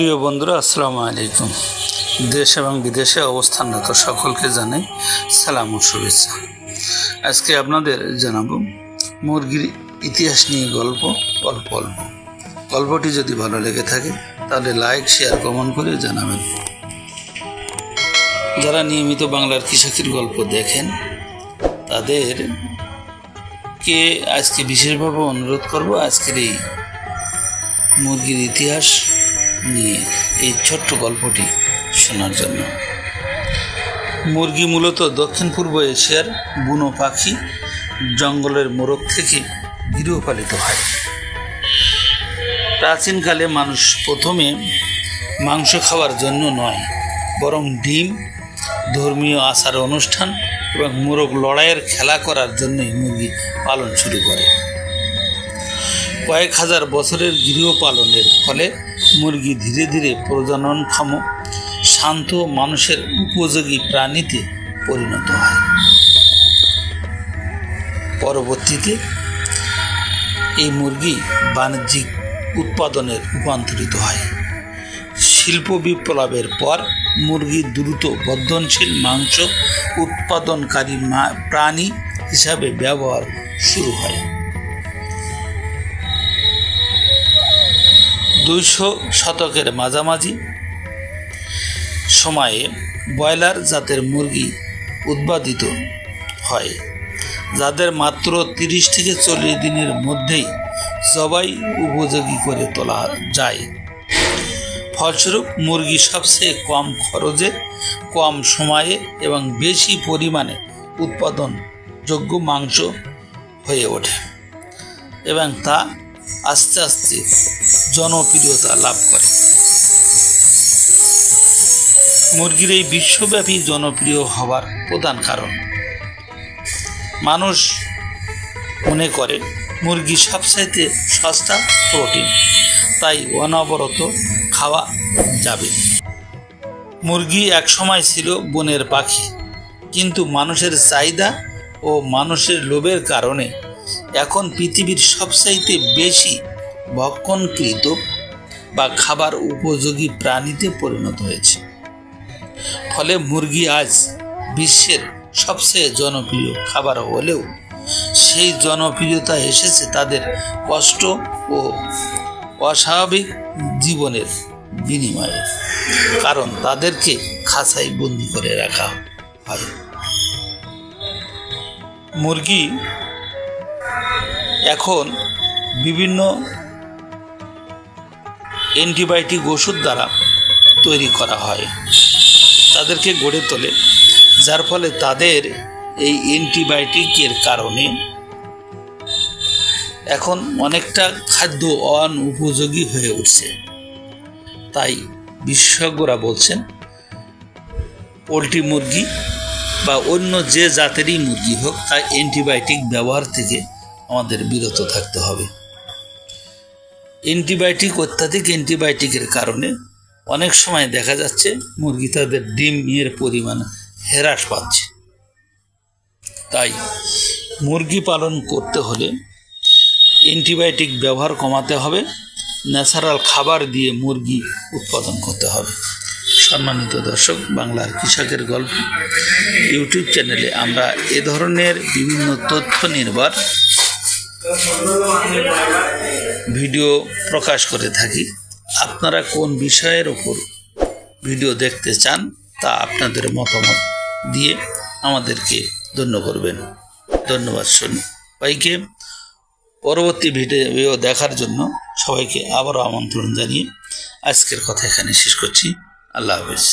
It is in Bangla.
প্রিয় বন্ধুরা, আসসালামু আলাইকুম। দেশ এবং বিদেশে অবস্থানরত সকলকে জানাই সালাম ও শুভেচ্ছা। আজকে আপনাদের জানাবো মুরগির ইতিহাস নিয়ে গল্প। গল্পটি যদি ভালো লেগে থাকে তাহলে লাইক, শেয়ার, কমেন্ট করে জানাবেন। যারা নিয়মিত বাংলার কৃষকের গল্প দেখেন তাদেরকে আজকে বিশেষভাবে অনুরোধ করব আজকের এই মুরগির ইতিহাস নিয়ে এই ছোট্ট গল্পটি শোনার জন্য। মুরগি মূলত দক্ষিণ পূর্ব এশিয়ার বুনো পাখি, জঙ্গলের মোরগ থেকে গৃহপালিত হয়। প্রাচীনকালে মানুষ প্রথমে মাংস খাওয়ার জন্য নয়, বরং ডিম, ধর্মীয় আচার অনুষ্ঠান এবং মোরগ লড়াইয়ের খেলা করার জন্যই মুরগি পালন শুরু করে। কয়েক হাজার বছরের গৃহপালনের ফলে মুরগি ধীরে ধীরে প্রজননক্ষম, শান্ত, মানুষের উপযোগী প্রাণীতে পরিণত হয়। পরবর্তীতে এই মুরগি বাণিজ্যিক উৎপাদনে রূপান্তরিত হয়। শিল্প বিপ্লবের পর মুরগি দ্রুত বর্ধনশীল মাংস উৎপাদনকারী প্রাণী হিসাবে ব্যবহার শুরু হয়। 200 শতকের মাঝামাঝি সময়ে ব্রয়লার জাতের মুরগি উৎপাদিত হয়, যাদের মাত্র 30 থেকে 40 দিনের মধ্যেই জবাই উপযোগী করে তোলা যায়। ফলস্বরূপ মুরগি সবচেয়ে কম খরচে, কম সময়ে এবং বেশি পরিমাণে উৎপাদনযোগ্য মাংস হয়ে ওঠে এবং তা আস্তে আস্তে জনপ্রিয়তা লাভ করে। মুরগির এই বিশ্বব্যাপী জনপ্রিয় হওয়ার প্রধান কারণ, মানুষ মনে করে মুরগি সবচাইতে সস্তা প্রোটিন, তাই অনবরত খাওয়া যাবে। মুরগি একসময় ছিল বনের পাখি, কিন্তু মানুষের চাহিদা ও মানুষের লোভের কারণে এখন পৃথিবীর সবচাইতে বেশি ভক্ষণকৃত বা খাবার উপযোগী প্রাণীতে পরিণত হয়েছে। ফলে মুরগি আজ বিশ্বের সবচেয়ে জনপ্রিয় খাবার হলেও সেই জনপ্রিয়তা এসেছে তাদের কষ্ট ও অস্বাভাবিক জীবনের বিনিময়ে, কারণ তাদেরকে খাঁচায় বন্দি করে রাখা হয়। মুরগি এখন বিভিন্ন অ্যান্টিবায়োটিক ওষুধ দ্বারা তৈরি করা হয়, তাদেরকে গড়ে তোলে, যার ফলে তাদের এই অ্যান্টিবায়োটিকের কারণে এখন অনেকটা খাদ্য অনুপযোগী হয়ে উঠছে। তাই বিশেষজ্ঞরা বলছেন পোলট্রি মুরগি বা অন্য যে জাতেরই মুরগি হোক, তাই অ্যান্টিবায়োটিক ব্যবহার থেকে আমাদের বিরত থাকতে হবে। অত্যাধিক অ্যান্টিবায়োটিকের কারণে অনেক সময় দেখা যাচ্ছে মুরগি তাদের ডিমের পরিমাণ হ্রাস পাচ্ছে। তাই মুরগি পালন করতে হলে অ্যান্টিবায়োটিক ব্যবহার কমাতে হবে, ন্যাচারাল খাবার দিয়ে মুরগি উৎপাদন করতে হবে। সম্মানিত দর্শক, বাংলার কৃষকের গল্প ইউটিউব চ্যানেলে আমরা এ ধরনের বিভিন্ন তথ্য নির্ভর ভিডিও প্রকাশ করে থাকি। আপনারা কোন বিষয়ের উপর ভিডিও দেখতে চান তা আপনাদের মতামত দিয়ে আমাদেরকে ধন্য করবেন। ধন্যবাদ সবাইকে। পরবর্তী ভিডিও দেখার জন্য সবাইকে আবারও আমন্ত্রণ জানিয়ে আজকের কথা এখানে শেষ করছি। আল্লাহ হাফেজ।